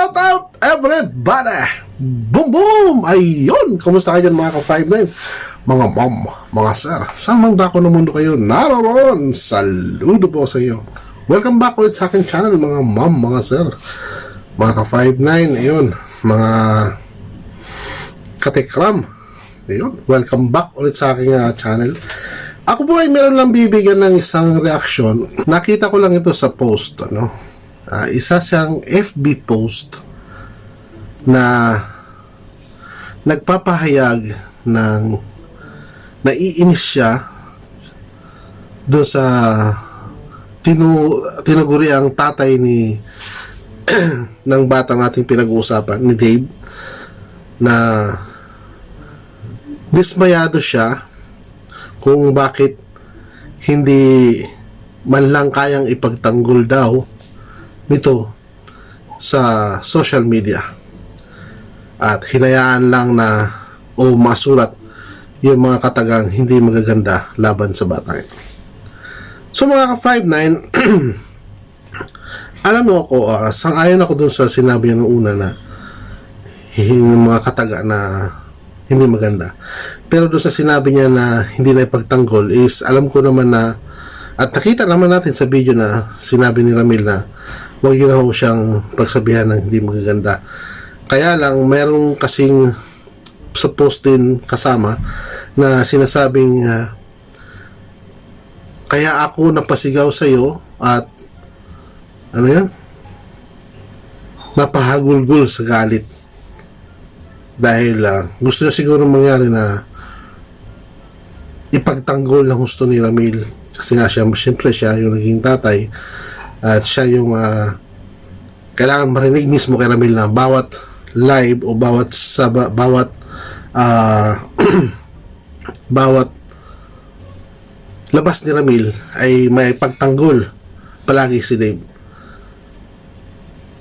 Shout out everybody! Boom boom! Ayun! Kumusta kayo dyan mga ka-59? Mga mom, mga sir, saan mang dako ng mundo kayo naroon? Saludo po sa iyo. Welcome back ulit sa aking channel mga mom, mga sir. Mga ka-59, ayun. Mga katekram. Ayun, welcome back ulit sa aking channel. Ako po ay meron lang bibigyan ng isang reaction. Nakita ko lang ito sa post, ano? Isa siyang FB post na nagpapahayag ng naiinis siya doon sa tinaguri ang tatay ni ng batang ating pinag-uusapan ni Dave, na dismayado siya kung bakit hindi man lang kayang ipagtanggol daw nito sa social media at hinayaan lang na o masulat yung mga katagang hindi magaganda laban sa bata ito. So mga ka-59, alam mo ako, sang-ayon ako dun sa sinabi niya nung una na yung mga kataga na hindi maganda. Pero doon sa sinabi niya na hindi na ipagtanggol is alam ko naman na, at nakita naman natin sa video na sinabi ni Ramil na huwag yun na siyang pagsabihan ng hindi magaganda. Kaya lang merong kasing sa post din kasama na sinasabing kaya ako napasigaw sa iyo at ano yan, napahagulgul sa galit dahil gusto niya siguro mangyari na ipagtanggol ng gusto ni Ramil, kasi nga siya, siyempre siya yung naging tatay at siya yung kailangan marinig mismo kay Ramil na bawat live o bawat bawat labas ni Ramil ay may pagtanggol palagi si Dave.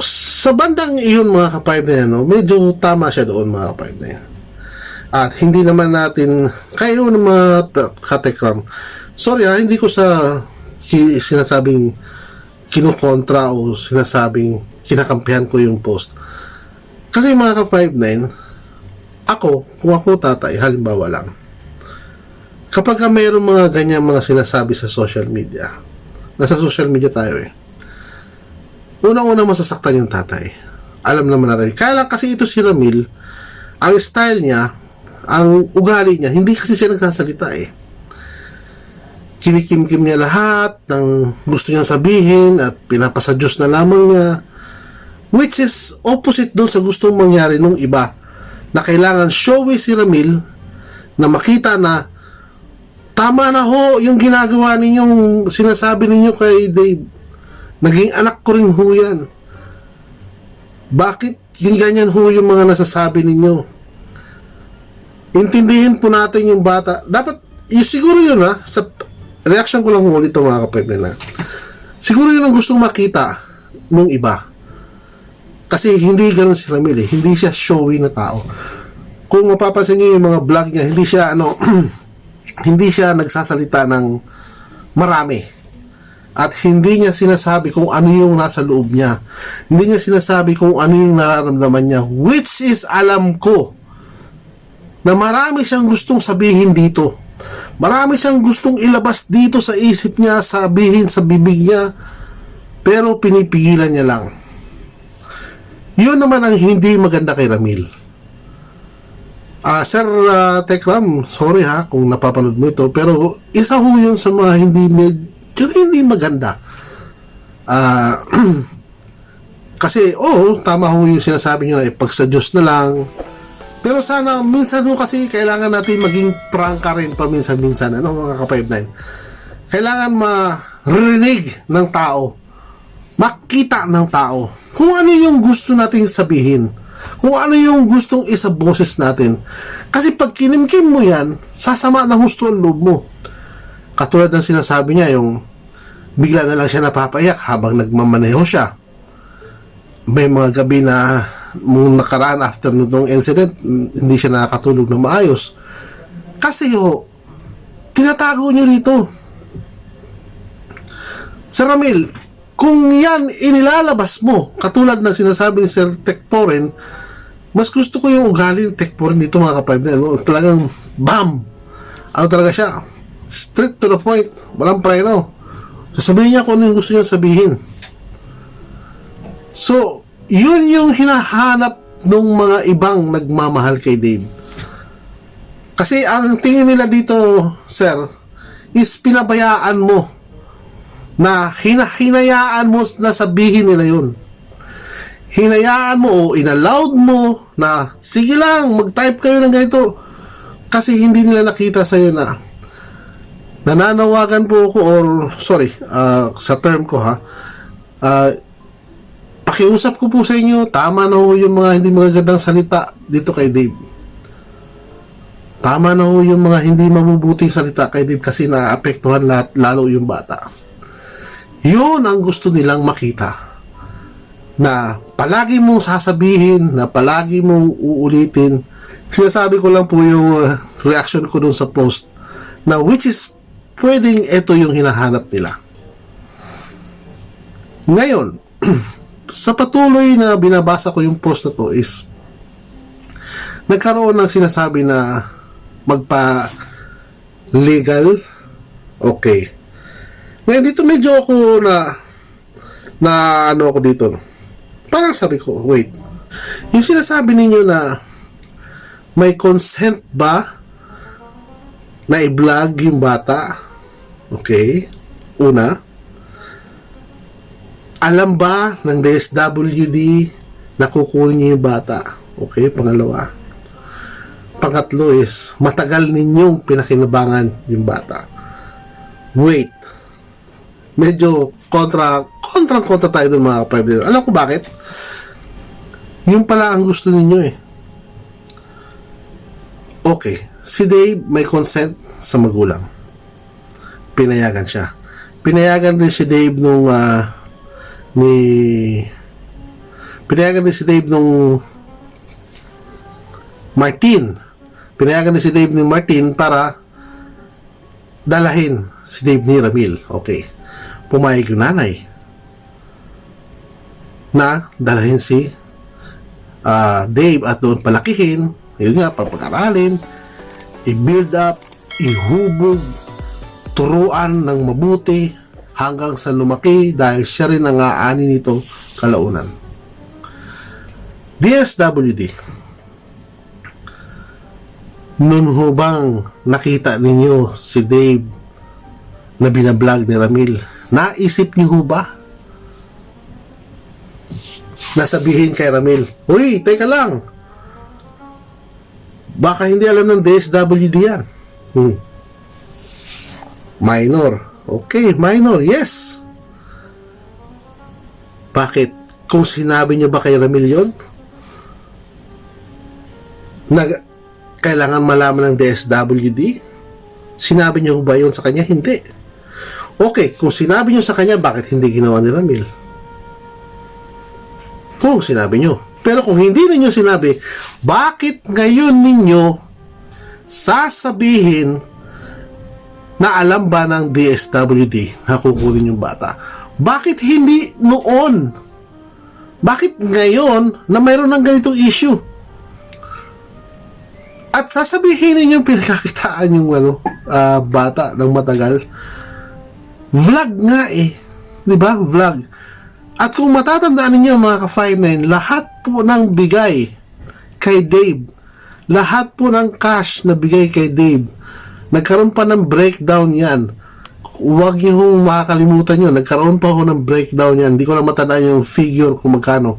Sa bandang iyon mga kapayb na yan, no, medyo tama siya doon mga kapayb na yan. At hindi naman natin kayo ng mga katekram, sorry hindi ko sa sinasabing kinukontra o sinasabing kinakampihan ko yung post. Kasi mga ka-59, ako, kung ako tatay, halimbawa lang, kapag mayroong mga ganyan mga sinasabi sa social media, nasa social media tayo unang-una masasaktan yung tatay. Alam naman natin. Kaya lang kasi ito si Ramil, ang style niya, ang ugali niya, hindi kasi siya nagsasalita Kinikimkim niya lahat ng gusto niyang sabihin at pinapasa Diyos na lamang niya, which is opposite doon sa gustong mangyari nung iba, na kailangan showy si Ramil na makita na tama na ho yung ginagawa ninyong sinasabi ninyo kay Dave. Naging anak ko rin ho yan. Bakit yung ganyan ho yung mga nasasabi ninyo? Intindihin po natin yung bata. Dapat, siguro yun sa reaction ko lang ulit ito mga kapatid na siguro yun ang gustong makita nung iba. Kasi hindi ganun si Ramil hindi siya showy na tao. Kung mapapansin niyo yung mga vlog niya, hindi siya hindi siya nagsasalita ng marami. At hindi niya sinasabi kung ano yung nasa loob niya. Hindi niya sinasabi kung ano yung nararamdaman niya, which is alam ko na marami siyang gustong sabihin dito. Marami siyang gustong ilabas dito sa isip niya, sabihin sa bibig niya, pero pinipigilan niya lang. Yun naman ang hindi maganda kay Ramil. Sir Tekram, sorry kung napapanood mo ito, pero isa ho yun sa mga hindi maganda. Kasi tama ho yung sinasabi nyo, pag sa Diyos na lang. Pero sana minsan ho kasi kailangan natin maging prangka rin paminsan-minsan, mga ka-59. Kailangan marinig ng tao, makita ng tao kung ano yung gusto nating sabihin, kung ano yung gustong isaboses natin. Kasi pag kinimkim mo yan, sasama ng gusto ang loob mo. Katulad ng sinasabi niya, yung bigla na lang siya napapayak habang nagmamaneho siya. May mga gabi na mong nakaraan after nung incident, hindi siya nakakatulog na maayos. Kasi tinatago nyo rito. Sir Ramil, Kung yan inilalabas mo, katulad ng sinasabi ni Sir Tekporen, mas gusto ko yung ugali ng Tekporen dito mga kapatid. Ano? Talagang bam! Ano talaga siya? Straight to the point. Walang preno. Sasabihin niya kung ano yung gusto niya sabihin. So, yun yung hinahanap ng mga ibang nagmamahal kay Dave. Kasi ang tingin nila dito, sir, is pinabayaan mo na hinayaan mo na sabihin nila yun. Hinayaan mo o inallowed mo na sige lang, mag-type kayo ng ganito. Kasi hindi nila nakita sa'yo na nananawagan po ako or sorry, sa term ko ha, pakiusap ko po sa inyo, tama na ho yung mga hindi magagandang salita dito kay Dave. Tama na ho yung mga hindi mabubuting salita kay Dave kasi naapektuhan lalo yung bata. Yun ang gusto nilang makita. Na palagi mong sasabihin, na palagi mong uulitin. Sinasabi ko lang po yung reaction ko dun sa post na which is pwedeng ito yung hinahanap nila. Ngayon, sa patuloy na binabasa ko yung post na to is nagkaroon ng sinasabi na magpa-legal. Okay. Ngayon dito medyo ako na ano ako dito. Parang sabi ko, wait. Yung sinasabi ninyo na may consent ba na i-vlog yung bata? Okay. Una, alam ba ng DSWD na kukunin niyo yung bata? Okay. Pangalawa, pangatlo is matagal ninyong pinakinabangan yung bata. Wait. Medyo kontra tayo dun mga kapatid. Alam ko bakit? Yung pala ang gusto ninyo eh. Okay. Si Dave may consent sa magulang. Pinayagan siya. Pinayagan din si Dave nung pinayagan din si Dave nung Martin. Pinayagan din si Dave ni Martin para dalahin si Dave ni Ramil. Okay. Pumayag yung nanay na dalahin si Dave at doon palakihin. Yun nga, papag-aralin, i-build up, ihubog, turuan ng mabuti hanggang sa lumaki dahil siya rin ang aani nito kalaunan. DSWD, nun ho bang nakita ninyo si Dave na binablog ni Ramil? Naisip niyo ho ba nasabihin kay Ramil, uy, teka lang, baka hindi alam ng DSWD yan. Minor. Okay, minor, yes. Bakit? Kung sinabi niyo ba kay Ramil yun, kailangan malaman ng DSWD? Sinabi niyo ba yun sa kanya? Hindi. Okay, kung sinabi niyo sa kanya, bakit hindi ginawa ni Ramil? Kung sinabi niyo. Pero kung hindi niyo sinabi, bakit ngayon ninyo sasabihin na alam ba ng DSWD na kukunin yung bata? Bakit hindi noon? Bakit ngayon na mayroon ng ganitong issue? At sasabihin ninyong pinakakitaan yung bata ng matagal. Vlog nga eh. Diba? Vlog. At kung matatandaan ninyo mga ka-59, lahat po ng bigay kay Dave, lahat po ng cash na bigay kay Dave, nagkaroon pa ng breakdown yan. Huwag niyo hong makakalimutan yun. Nagkaroon pa ako ng breakdown yan. Hindi ko lang matandaan yung figure kung magkano.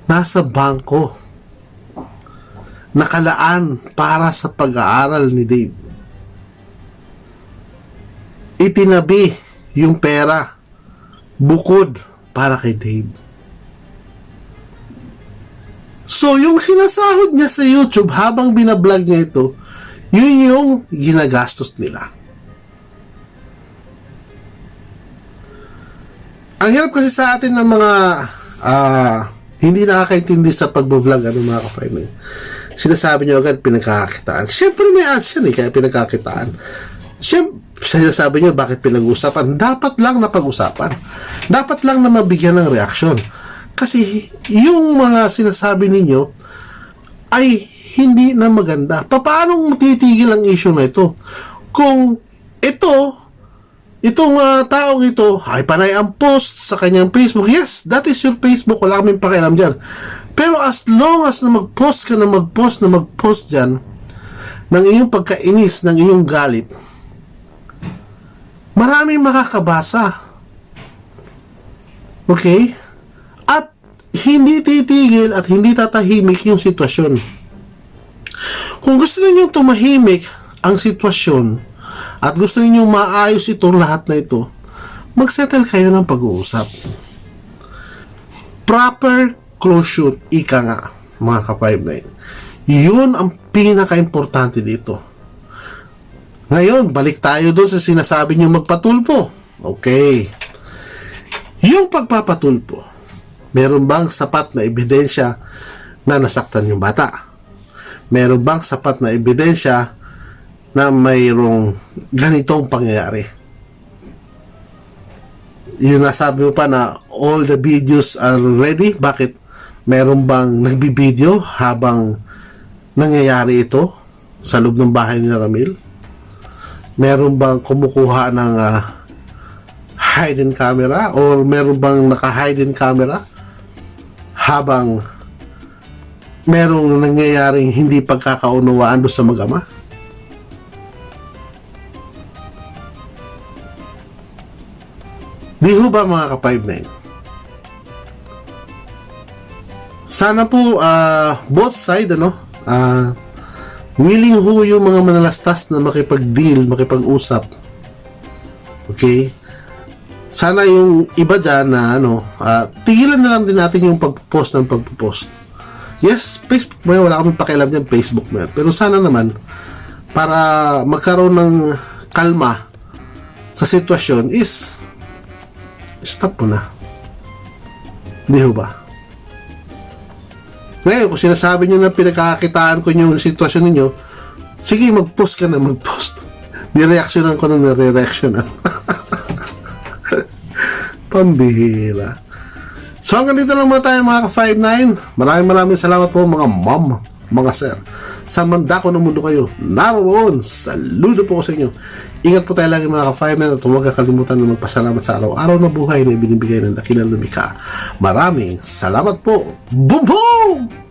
Nasa bangko. Nakalaan para sa pag-aaral ni Dave. Itinabi yung pera bukod para kay Dave. So, yung sinasahod niya sa YouTube habang binablog niya ito, yun yung ginagastos nila. Ang hirap kasi sa atin ng mga hindi nakakaintindi sa pagbablog, mga kapatid. Sinasabi niyo agad pinagkakakitaan. Siyempre may ads yan kaya pinagkakitaan. Siyempre, sinasabi niyo bakit pinag-uusapan? Dapat lang na pag-usapan. Dapat lang na mabigyan ng reaksyon. Kasi yung mga sinasabi ninyo ay hindi na maganda. Paano titigil ang issue na ito? Kung itong taong ito ay panay ang post sa kanyang Facebook, yes, that is your Facebook, wala kaming pakialam dyan. Pero as long as na mag-post ka na mag-post dyan ng iyong pagkainis, ng iyong galit, maraming makakabasa. Okay? At hindi titigil at hindi tatahimik yung sitwasyon. Kung gusto ninyong tumahimik ang sitwasyon at gusto ninyong maayos itong lahat na ito, magsettle kayo ng pag-uusap. Proper closure, ika nga, mga ka-59. Yun ang pinaka-importante dito. Ngayon, balik tayo doon sa sinasabi niyo magpatulpo. Okay. Yung pagpapatulpo, meron bang sapat na ebidensya na nasaktan yung bata? Meron bang sapat na ebidensya na mayroong ganitong pangyayari? Yung nasabi mo pa na all the videos are ready. Bakit? Meron bang nagbibideo habang nangyayari ito sa loob ng bahay ni Ramil? Meron bang kumukuha ng hidden camera or meron bang naka-hidden camera habang merong nangyayaring hindi pagkakaunawaan doon sa mag-ama? Di ho ba mga ka-59? Sana po both side willing ho yung mga manalastas na makipag-deal, makipag-usap. Okay? Sana yung iba dyan na tigilan na lang din natin yung pagpo-post. Yes, Facebook mo yan, wala kaming pakialam dyan, Facebook mo yan. Pero sana naman, para magkaroon ng kalma sa sitwasyon is stop mo na. Hindi ho ba? Ngayon, kung sinasabi nyo na pinagkakakitaan ko yung sitwasyon ninyo, sige, mag-post ka na, mag-post. Nireaksyonan ko na nire-reaksyonan. Pambihira. So hanggang dito lang muna tayo mga ka-59. Maraming salamat po mga ma'am, mga sir. Sa mandako ng mundo kayo naroon, saludo po ko sa inyo. Ingat po tayo lagi mga ka-59 at huwag kakalimutan na magpasalamat sa araw-araw na buhay na ibinibigay ng dakilang lumikha. Maraming salamat po. Boom boom!